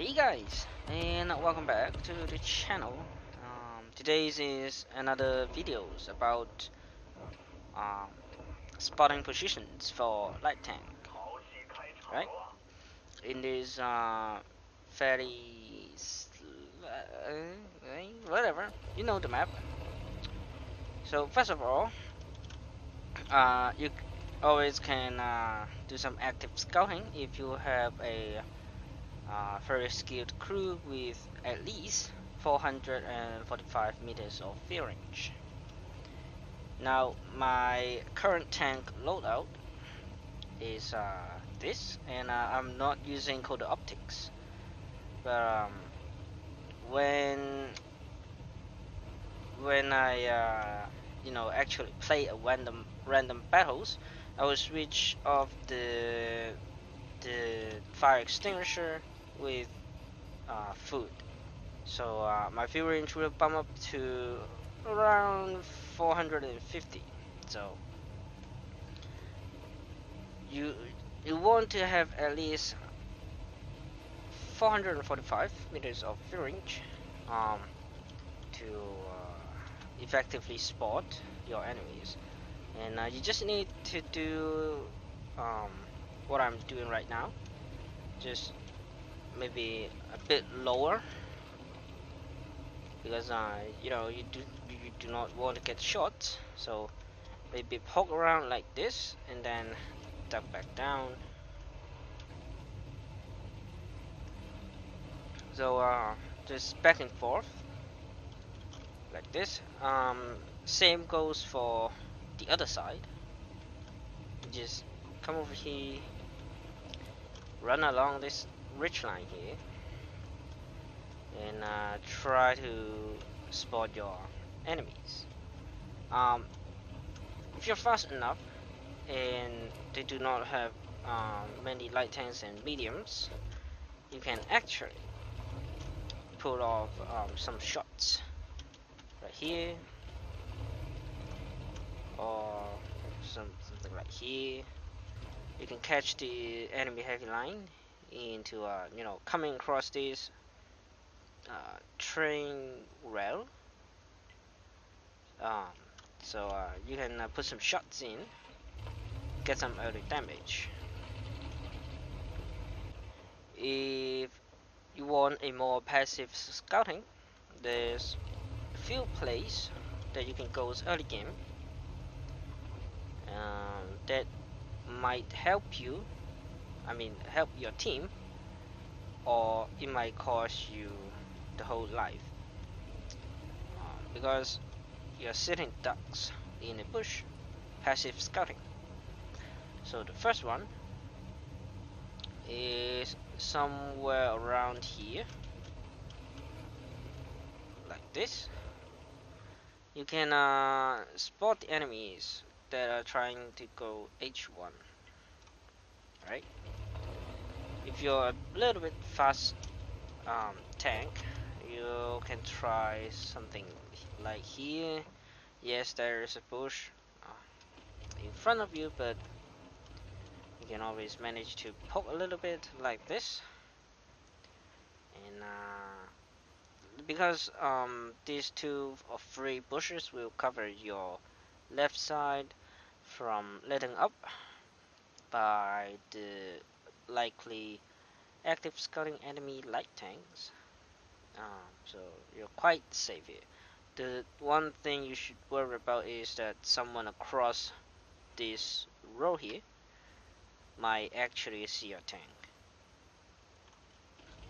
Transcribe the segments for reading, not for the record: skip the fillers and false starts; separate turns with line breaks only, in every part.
Hey guys, and welcome back to the channel. Today's is another videos about um, spotting positions for light tank, right? In this fairly whatever, you know the map. So first of all, you always can do some active scouting if you have a very skilled crew with at least 445 meters of field range. Now my current tank loadout is this, and I'm not using code optics, but when I actually play a random battles, I will switch off the fire extinguisher with food. So my field range will bump up to around 450. So you want to have at least 445 meters of field range to effectively spot your enemies, and you just need to do what I'm doing right now, just maybe a bit lower, because you do not want to get shot. So maybe poke around like this and then duck back down. So just back and forth like this. Same goes for the other side. Just come over here, run along this ridge line here, and try to spot your enemies. If you're fast enough and they do not have many light tanks and mediums, you can actually pull off some shots right here, or something like here. You can catch the enemy heavy line into coming across this train rail. So you can put some shots in, get some early damage. If you want a more passive scouting, there's a few places that you can go early game that might help you, help your team, or it might cost you the whole life, because you're sitting ducks in a bush, passive scouting. So the first one is somewhere around here, like this. You can spot the enemies that are trying to go H1, right? If you're a little bit fast tank, you can try something like here. Yes, there is a bush in front of you, but you can always manage to poke a little bit like this, and because these 2 or 3 bushes will cover your left side from letting up by the likely active scouting enemy light tanks. So you're quite safe here. The one thing you should worry about is that someone across this row here might actually see your tank.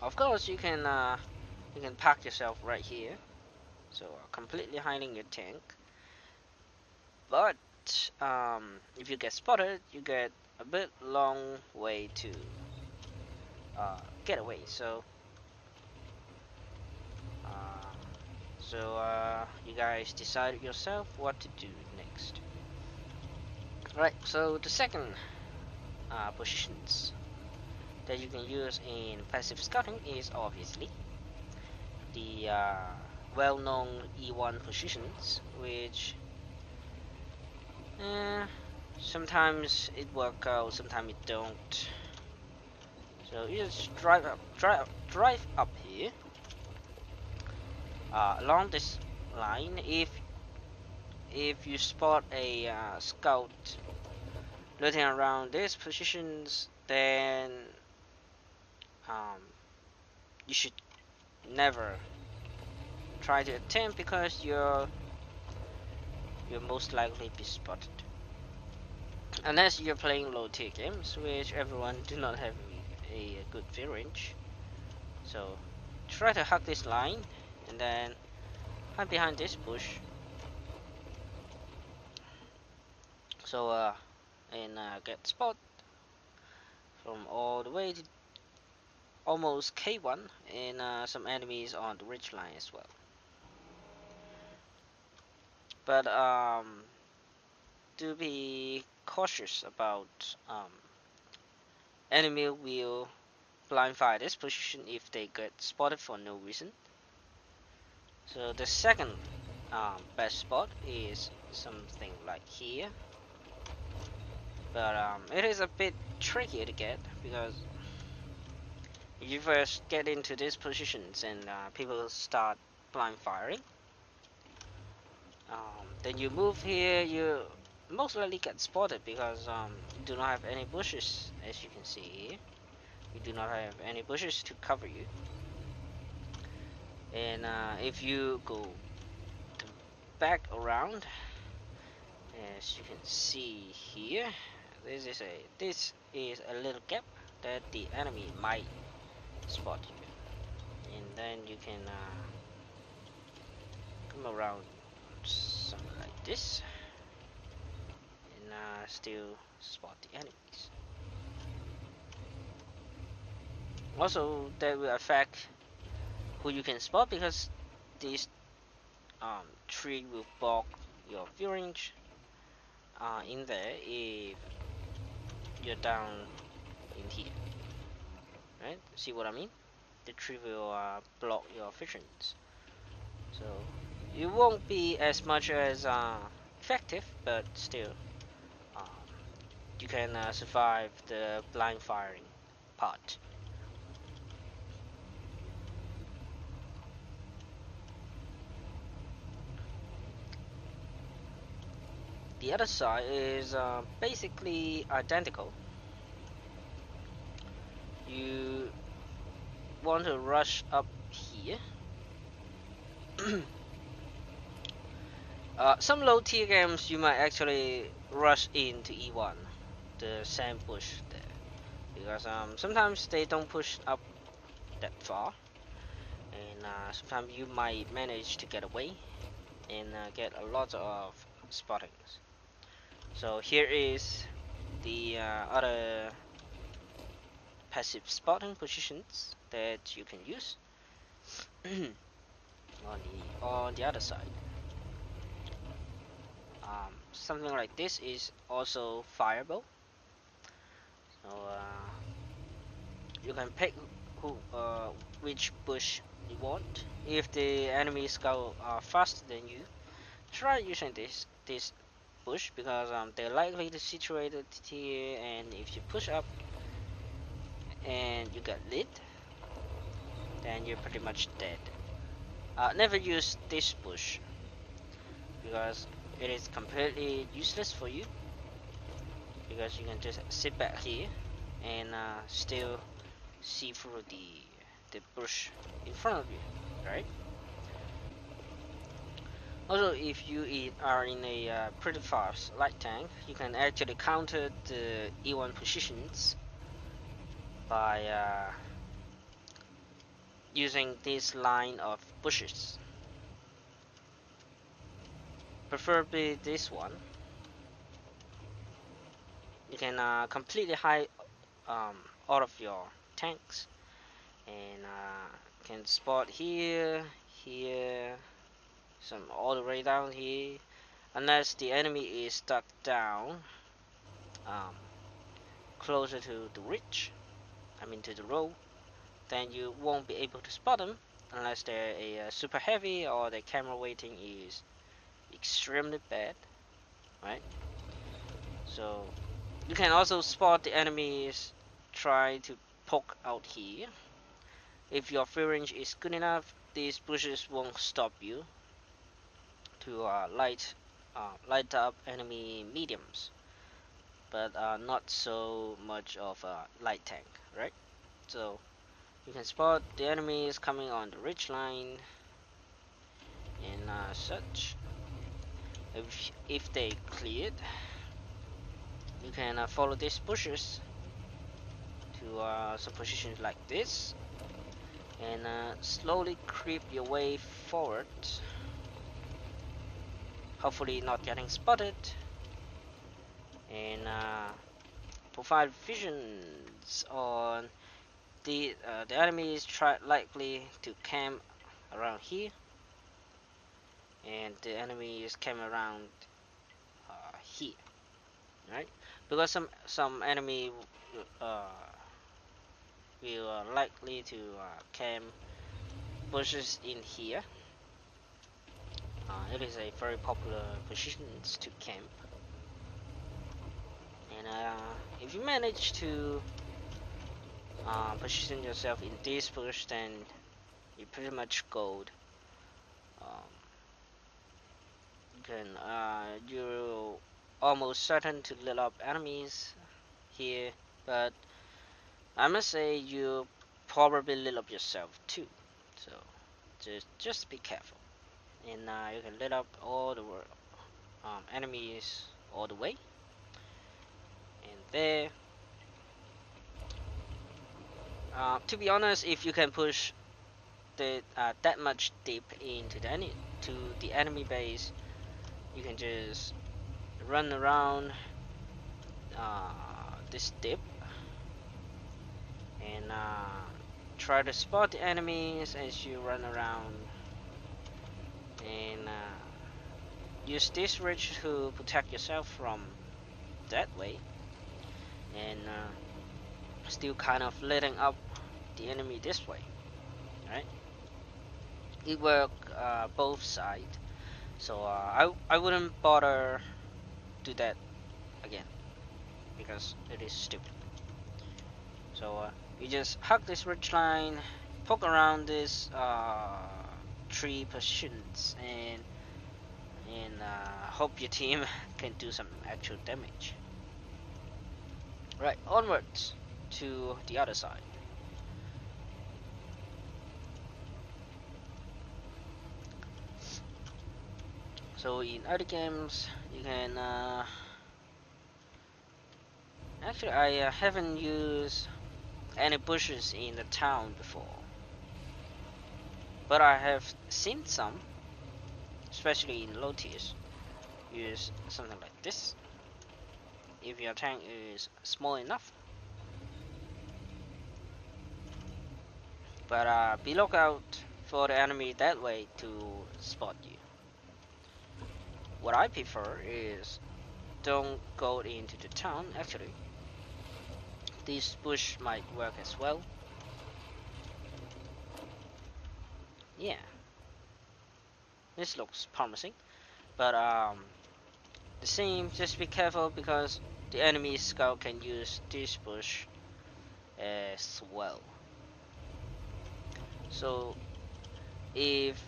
Of course, you can park yourself right here, so completely hiding your tank. But if you get spotted, you get a bit long way to get away. So you guys decide yourself what to do next. Right, so the second positions that you can use in passive scouting is obviously the well-known E1 positions, which sometimes it works out, sometimes it don't. So you just drive up here along this line. If you spot a scout looting around these positions, then you should never try to attempt, because you'll most likely be spotted. Unless you're playing low tier games, which everyone do not have a good view range. So try to hug this line and then hide behind this bush. So and get spot from all the way to almost K1, and some enemies on the ridge line as well. But do be cautious about enemy will blind fire this position if they get spotted for no reason. So the second best spot is something like here, but it is a bit tricky to get, because you first get into these positions and people start blind firing. Then you move here, you most likely get spotted, because you do not have any bushes, as you can see here. You do not have any bushes to cover you. And if you go back around, as you can see here, this is a little gap that the enemy might spot you, and then you can come around something like this and still spot the enemies. Also, that will affect who you can spot, because this tree will block your view range in there if you're down in here, right? See what I mean? The tree will block your visions, so it won't be as much as effective, but still you can survive the blind firing part. The other side is basically identical. You want to rush up here. Some low tier games you might actually rush into E1, the same bush there, because sometimes they don't push up that far, and sometimes you might manage to get away and get a lot of spottings. So here is the other passive spotting positions that you can use on the other side. Something like this is also fireable. So you can pick which bush you want. If the enemies go faster than you, try using this bush, because they're likely to situate it here, and if you push up and you get lit, then you're pretty much dead. Never use this bush, because it is completely useless for you, because you can just sit back here and still see through the bush in front of you, right? Also, if you are in a pretty fast light tank, you can actually counter the E1 positions by using this line of bushes, preferably this one. You can completely hide all of your tanks, and can spot here, some all the way down here, unless the enemy is stuck down closer to the ridge, I mean to the road, then you won't be able to spot them unless they're a super heavy or the camera weighting is extremely bad, right? So you can also spot the enemies try to poke out here. If your free range is good enough, these bushes won't stop you to light up enemy mediums, but not so much of a light tank, right? So you can spot the enemies coming on the ridge line and such. If they cleared, you can follow these bushes to some positions like this and slowly creep your way forward, hopefully not getting spotted, and provide visions on the enemies likely to camp around here, and the enemies camp around here, right? Because some enemy uh, will likely to camp bushes in here. It is a very popular position to camp, and if you manage to position yourself in this bush, then you pretty much gold. Um, you're almost certain to lit up enemies here, but I must say you probably lit up yourself too. So just be careful, and you can lit up all the enemies all the way, and there. To be honest, if you can push that much deep into the enemy base, you can just run around this dip and try to spot the enemies as you run around, and use this ridge to protect yourself from that way, and still kind of letting up the enemy this way, right? It works both sides, so I wouldn't bother do that again because it is stupid. So you just hug this ridge line, poke around this tree positions, and hope your team can do some actual damage. Right, onwards to the other side. So in other games, you can actually I haven't used any bushes in the town before, but I have seen some, especially in low tiers, use something like this if your tank is small enough. But be lookout for the enemy that way to spot you. What I prefer is don't go into the town. Actually, this bush might work as well. Yeah, this looks promising, but the same, just be careful because the enemy scout can use this bush as well. So if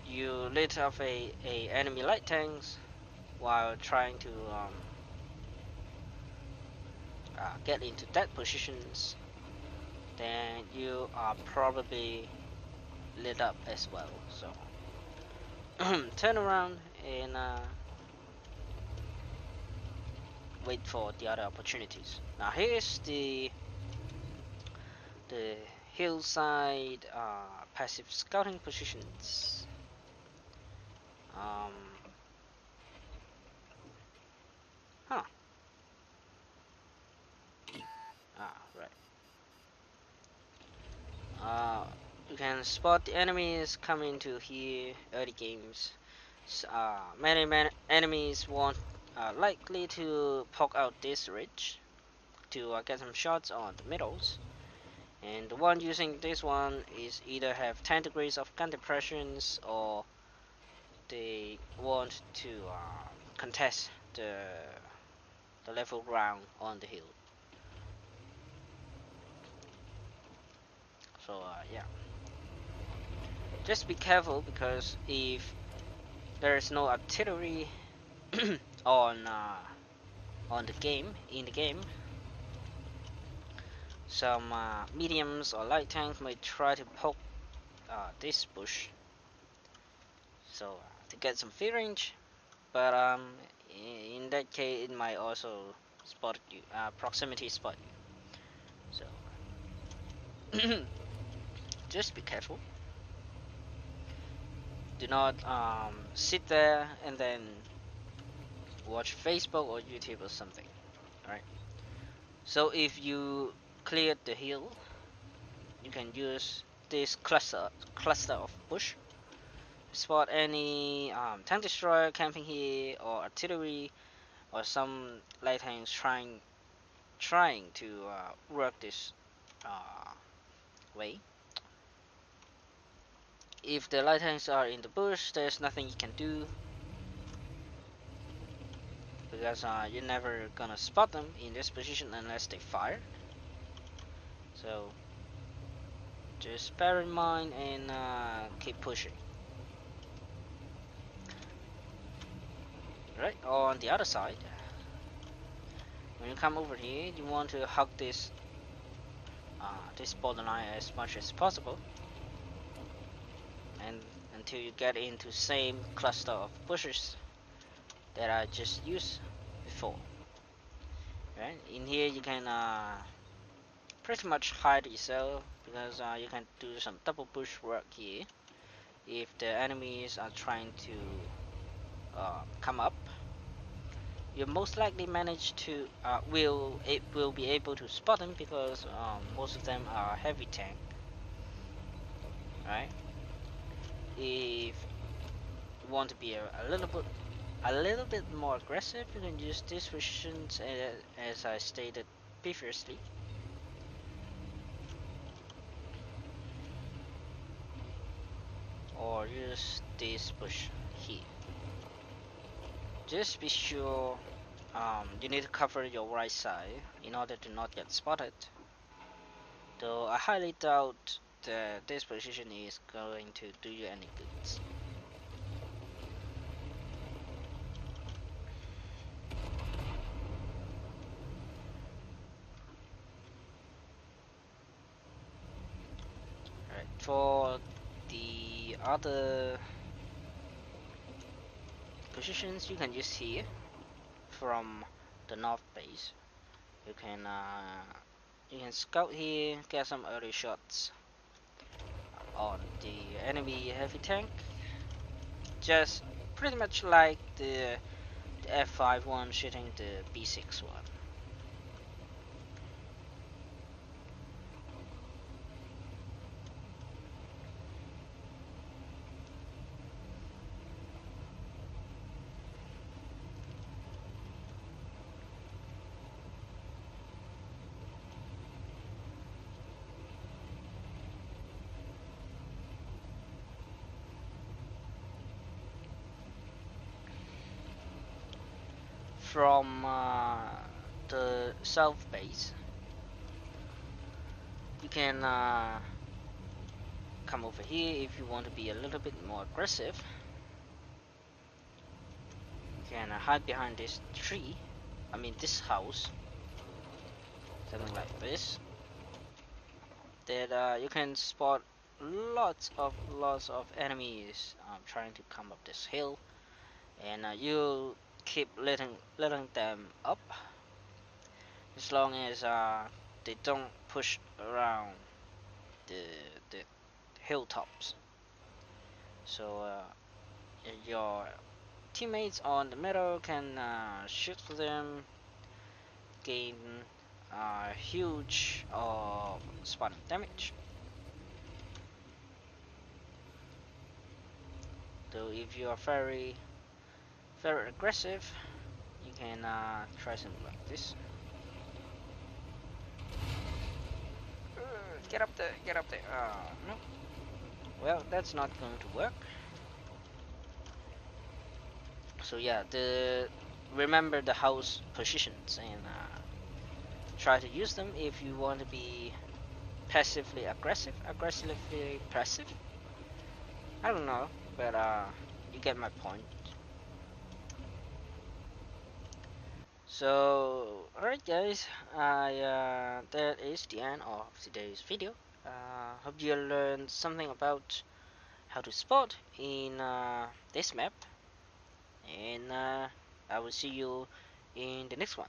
you lit up a enemy light tanks while trying to get into that positions, then you are probably lit up as well. So turn around and wait for the other opportunities. Now here's the hillside passive scouting positions. Um, huh. Right. You can spot the enemies coming to here early games. Many enemies won't likely to poke out this ridge to get some shots on the middles. And the one using this one is either have 10 degrees of gun depressions, or they want to contest the level ground on the hill. So yeah, just be careful, because if there's no artillery on the game, in the game, some mediums or light tanks might try to poke this bush, so to get some free range. But in that case, it might also spot you, proximity spot you. So just be careful. Do not sit there and then watch Facebook or YouTube or something. Alright. So if you cleared the hill, you can use this cluster of bush. Spot any tank destroyer camping here, or artillery, or some light tanks trying to work this way. If the light tanks are in the bush, there's nothing you can do, because you're never gonna spot them in this position unless they fire. So just bear in mind and keep pushing. Right, on the other side, when you come over here, you want to hug this borderline as much as possible, and until you get into same cluster of bushes that I just used before. Right, in here you can pretty much hide yourself, because you can do some double push work here. If the enemies are trying to come up, you most likely manage to will be able to spot them, because most of them are heavy tank. Right, if you want to be a little bit more aggressive, you can use these positions as I stated previously. Or use this bush here. Just be sure you need to cover your right side in order to not get spotted. Though I highly doubt that this position is going to do you any good. Alright, for the other positions you can use here from the north base. You can scout here, get some early shots on the enemy heavy tank, just pretty much like the F5 one shooting the B6 one. From the south base, you can come over here if you want to be a little bit more aggressive. You can hide behind this tree, this house, something like this. That you can spot lots of enemies trying to come up this hill, and you keep letting them up, as long as they don't push around the hilltops. So your teammates on the middle can shoot them, gain huge spotting damage. Though if you are very aggressive, you can try something like this. Get up there, no. Well, that's not going to work. So yeah, remember the house positions, and try to use them if you want to be passively aggressive, aggressively passive. I don't know, but you get my point. So, alright guys, that is the end of today's video. Hope you learned something about how to spot in this map, and I will see you in the next one.